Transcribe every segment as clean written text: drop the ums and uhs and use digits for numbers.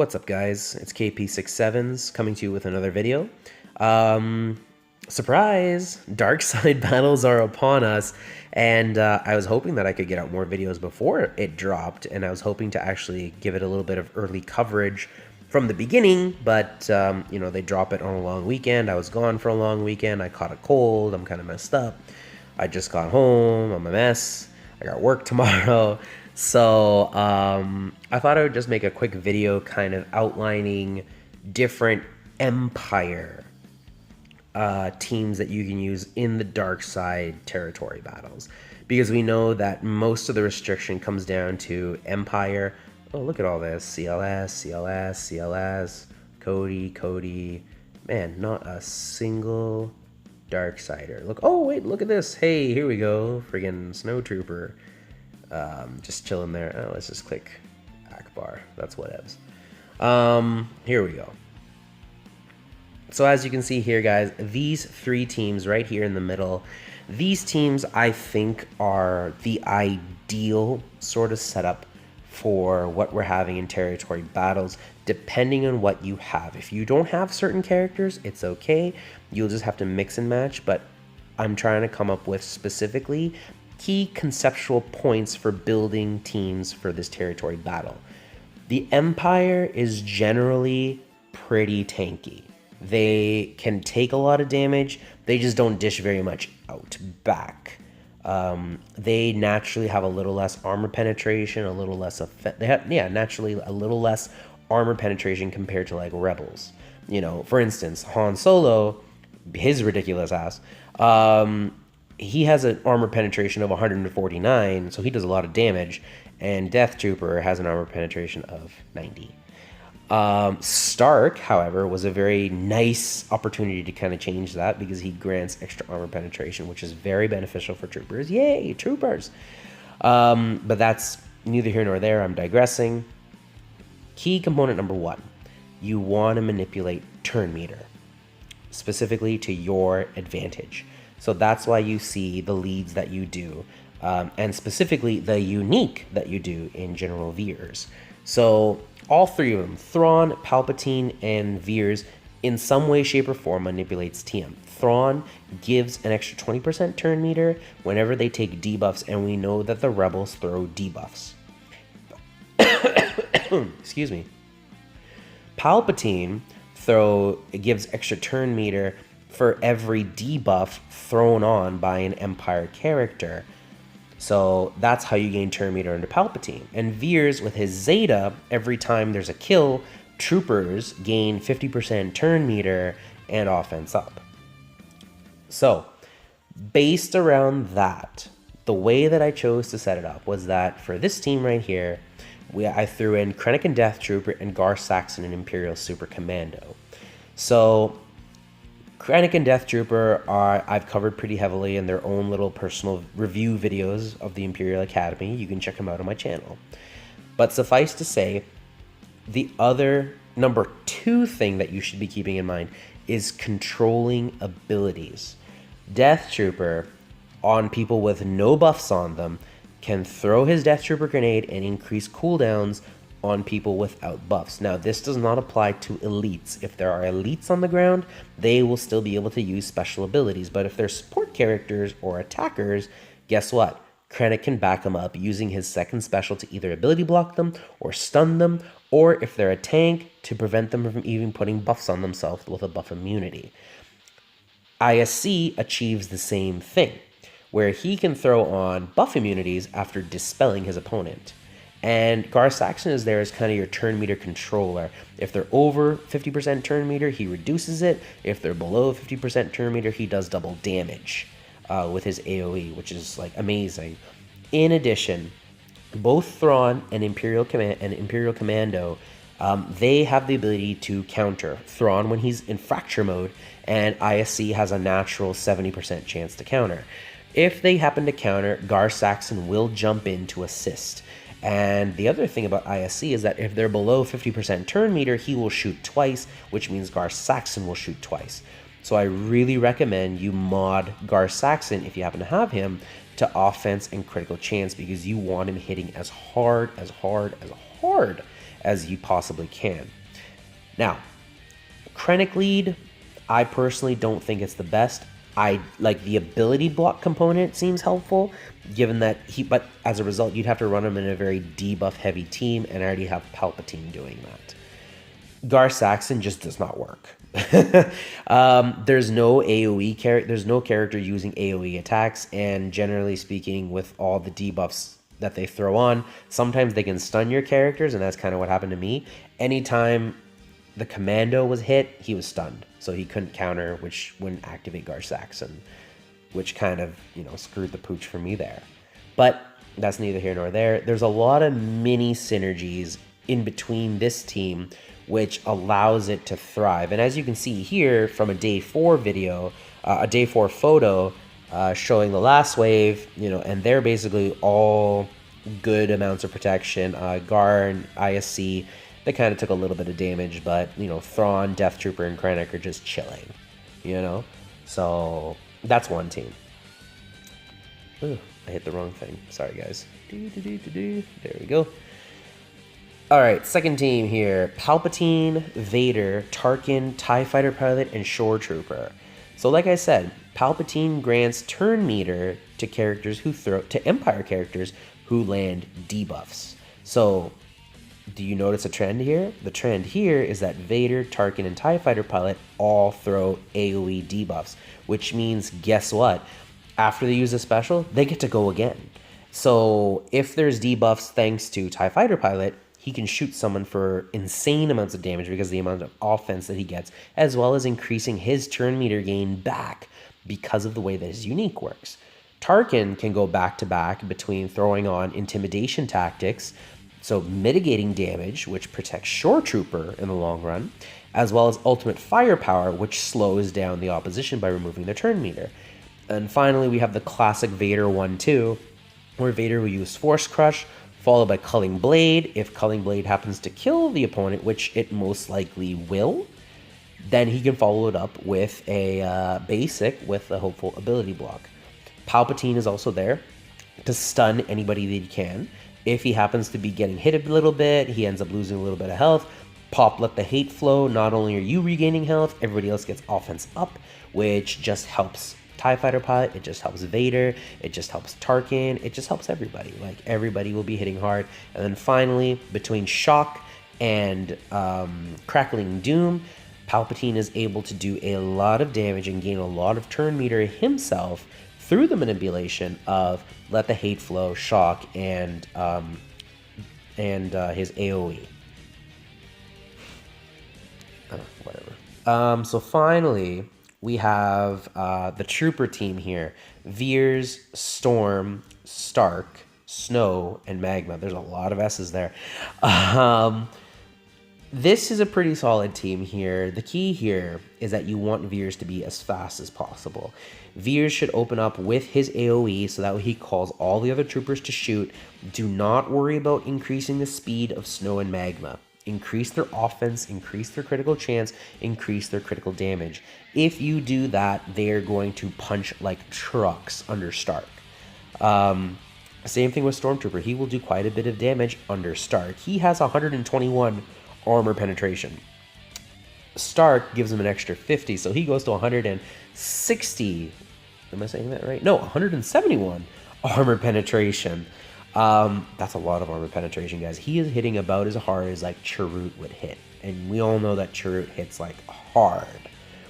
What's up, guys? It's KP67s coming to you with another video. Surprise! Dark side battles are upon us, and I was hoping that I could get out more videos before it dropped, and I was hoping to actually give it a little bit of early coverage from the beginning, but you know, they drop it on a long weekend. I was gone for a long weekend. I caught a cold. I'm kind of messed up. I just got home. I'm a mess. I got work tomorrow. So I thought I would just make a quick video kind of outlining different Empire teams that you can use in the dark side territory battles. Because we know that most of the restriction comes down to Empire. Oh, look at all this. CLS, CLS, CLS, Cody. Man, not a single Darksider. Look, oh wait, look at this. Hey, here we go. Friggin' Snowtrooper. Just chilling there. Oh, let's just click Akbar. That's whatevs. Here we go. So as you can see here, guys, these three teams right here in the middle, these teams I think are the ideal sort of setup for what we're having in territory battles, depending on what you have. If you don't have certain characters, it's okay. You'll just have to mix and match, but I'm trying to come up with specifically key conceptual points for building teams for this territory battle. The Empire is generally pretty tanky. They can take a lot of damage, they just don't dish very much out back. They naturally have a little less armor penetration, a little less naturally a little less armor penetration compared to like rebels. You know, for instance, Han Solo, his ridiculous ass, he has an armor penetration of 149, so he does a lot of damage, and Death Trooper has an armor penetration of 90. Stark, however, was a very nice opportunity to kind of change that because he grants extra armor penetration, which is very beneficial for troopers. Yay, troopers! But that's neither here nor there. I'm digressing. Key component number one, you want to manipulate turn meter, specifically to your advantage. So that's why you see the leads that you do, and specifically the unique that you do in General Veers. So all three of them, Thrawn, Palpatine, and Veers, in some way, shape, or form manipulates TM. Thrawn gives an extra 20% turn meter whenever they take debuffs, and we know that the rebels throw debuffs. Excuse me. Palpatine gives extra turn meter for every debuff thrown on by an Empire character. So that's how you gain turn meter into Palpatine. And Veers, with his Zeta, every time there's a kill, troopers gain 50% turn meter and offense up. So, based around that, the way that I chose to set it up was that for this team right here, I threw in Krennic and Death Trooper and Gar Saxon and Imperial Super Commando. So Krennic and Death Trooper I've covered pretty heavily in their own little personal review videos of the Imperial Academy. You can check them out on my channel. But suffice to say, the other number two thing that you should be keeping in mind is controlling abilities. Death Trooper, on people with no buffs on them, can throw his Death Trooper grenade and increase cooldowns on people without buffs. Now, this does not apply to elites. If there are elites on the ground, they will still be able to use special abilities. But if they're support characters or attackers, guess what? Krennic can back them up using his second special to either ability block them or stun them, or if they're a tank, to prevent them from even putting buffs on themselves with a buff immunity. ISC achieves the same thing, where he can throw on buff immunities after dispelling his opponent. And Gar Saxon is there as kind of your turn meter controller. If they're over 50% turn meter, he reduces it. If they're below 50% turn meter, he does double damage with his AoE, which is like amazing. In addition, both Thrawn and Imperial Commando, they have the ability to counter. Thrawn when he's in fracture mode, and ISC has a natural 70% chance to counter. If they happen to counter, Gar Saxon will jump in to assist. And the other thing about ISC is that if they're below 50% turn meter, he will shoot twice, which means Gar Saxon will shoot twice. So I really recommend you mod Gar Saxon, if you happen to have him, to offense and critical chance, because you want him hitting as hard as you possibly can. Now, Krennic lead, I personally don't think it's the best. I like the ability block component seems helpful, given that but as a result, you'd have to run him in a very debuff heavy team, and I already have Palpatine doing that. Gar Saxon just does not work. There's no AoE character. There's no character using AoE attacks, and generally speaking, with all the debuffs that they throw on, sometimes they can stun your characters, and that's kind of what happened to me. Anytime the commando was hit, he was stunned, so he couldn't counter, which wouldn't activate Gar Saxon, which kind of, you know, screwed the pooch for me there. But that's neither here nor there. There's a lot of mini synergies in between this team, which allows it to thrive. And as you can see here from a day 4 video, a day 4 photo showing the last wave, you know, and they're basically all good amounts of protection. Gar and ISC, they kind of took a little bit of damage, but, you know, Thrawn, Death Trooper, and Krennic are just chilling, you know? So that's one team. Ooh, I hit the wrong thing. Sorry, guys. There we go. All right, second team here. Palpatine, Vader, Tarkin, TIE Fighter Pilot, and Shore Trooper. So like I said, Palpatine grants turn meter to characters who to Empire characters who land debuffs. So do you notice a trend here? The trend here is that Vader, Tarkin, and TIE Fighter Pilot all throw AoE debuffs, which means, guess what? After they use a special, they get to go again. So if there's debuffs thanks to TIE Fighter Pilot, he can shoot someone for insane amounts of damage because of the amount of offense that he gets, as well as increasing his turn meter gain back because of the way that his unique works. Tarkin can go back to back between throwing on intimidation tactics, so mitigating damage, which protects Shore Trooper in the long run, as well as ultimate firepower, which slows down the opposition by removing their turn meter. And finally, we have the classic Vader 1-2, where Vader will use Force Crush, followed by Culling Blade. If Culling Blade happens to kill the opponent, which it most likely will, then he can follow it up with a basic with a hopeful ability block. Palpatine is also there to stun anybody that he can. If he happens to be getting hit a little bit, he ends up losing a little bit of health. Pop, let the hate flow. Not only are you regaining health, everybody else gets offense up, which just helps TIE Fighter Pilot, it just helps Vader, it just helps Tarkin, it just helps everybody. Like, everybody will be hitting hard. And then finally, between Shock and Crackling Doom, Palpatine is able to do a lot of damage and gain a lot of turn meter himself through the manipulation of Let the Hate Flow, Shock, and his AoE. Whatever. So finally, we have the Trooper team here. Veers, Storm, Stark, Snow, and Magma. There's a lot of S's there. This is a pretty solid team here. The key here is that you want Veers to be as fast as possible. Veers should open up with his AoE, so that way he calls all the other troopers to shoot. Do not worry about increasing the speed of Snow and Magma. Increase their offense, increase their critical chance, increase their critical damage. If you do that, they're going to punch like trucks under Stark. Same thing with Stormtrooper. He will do quite a bit of damage under Stark. He has 121 armor penetration. Stark gives him an extra 50, so he goes to 160. Am I saying that right? No, 171 armor penetration. That's a lot of armor penetration, guys. He is hitting about as hard as like Chirrut would hit. And we all know that Chirrut hits like hard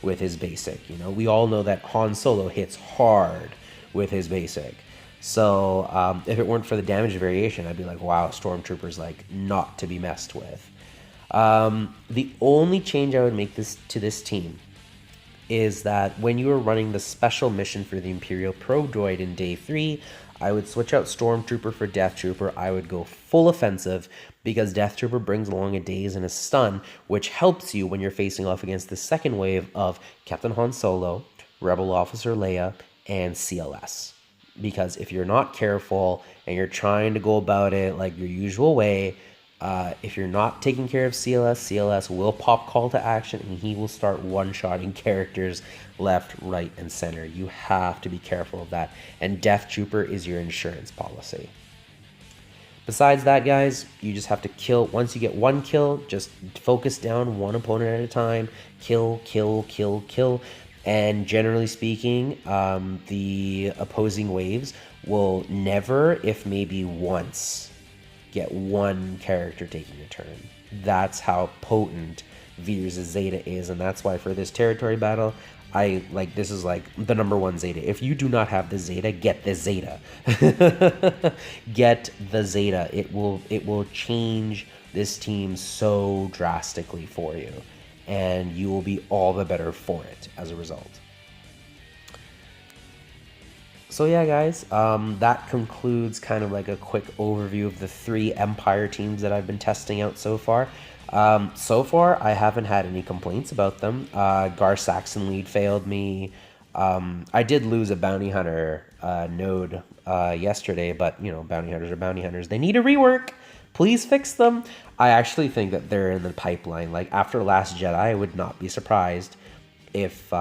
with his basic. You know, we all know that Han Solo hits hard with his basic. So if it weren't for the damage variation, I'd be like, wow, Stormtrooper's like not to be messed with. The only change I would make to this team is that when you are running the special mission for the Imperial Probe Droid in Day 3, I would switch out Stormtrooper for Death Trooper. I would go full offensive because Death Trooper brings along a daze and a stun, which helps you when you're facing off against the second wave of Captain Han Solo, Rebel Officer Leia, and CLS. Because if you're not careful and you're trying to go about it like your usual way, if you're not taking care of CLS will pop call to action and he will start one-shotting characters left, right, and center. You have to be careful of that. And Death Trooper is your insurance policy. Besides that, guys, you just have to kill. Once you get one kill, just focus down one opponent at a time. Kill, kill, kill, kill. And generally speaking, the opposing waves will never, if maybe once, get one character taking a turn. That's how potent Vader's Zeta is, and that's why for this territory battle, this is like the #1 Zeta. If you do not have the Zeta, get the Zeta. Get the Zeta. It will change this team so drastically for you, and you will be all the better for it as a result. So yeah, guys, that concludes kind of like a quick overview of the 3 Empire teams that I've been testing out so far. So far, I haven't had any complaints about them. Gar Saxon lead failed me. I did lose a bounty hunter node yesterday, but you know, bounty hunters are bounty hunters. They need a rework. Please fix them. I actually think that they're in the pipeline. Like after Last Jedi, I would not be surprised if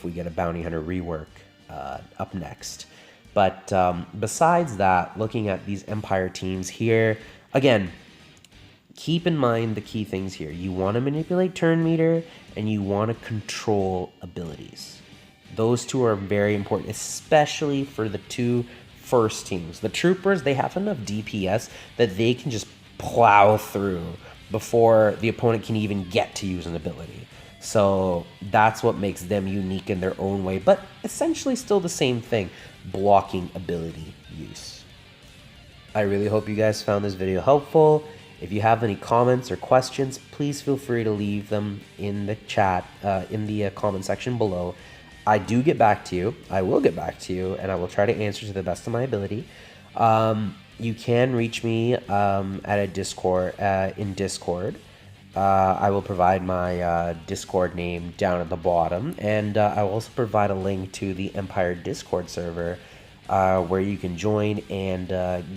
we get a bounty hunter rework up next. But besides that, looking at these Empire teams here, again, keep in mind the key things here. You want to manipulate turn meter, and you want to control abilities. Those two are very important, especially for the 2 first teams. The troopers, they have enough DPS that they can just plow through before the opponent can even get to use an ability. So that's what makes them unique in their own way, but essentially still the same thing, blocking ability use. I really hope you guys found this video helpful. If you have any comments or questions, please feel free to leave them in the chat, in the comment section below. I do get back to you. I will get back to you, and I will try to answer to the best of my ability. You can reach me at a Discord, in Discord. I will provide my Discord name down at the bottom, and I will also provide a link to the Empire Discord server where you can join and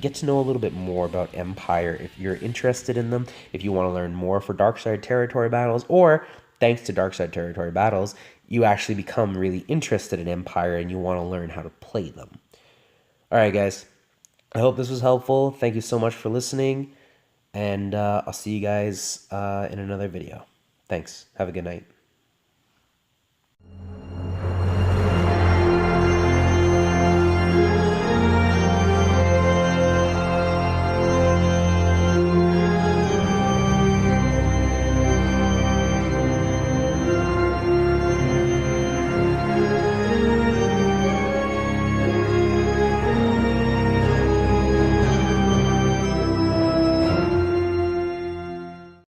get to know a little bit more about Empire if you're interested in them, if you want to learn more for Darkside Territory battles, or thanks to Darkside Territory battles, you actually become really interested in Empire and you want to learn how to play them. Alright guys, I hope this was helpful. Thank you so much for listening, and I'll see you guys in another video. Thanks. Have a good night.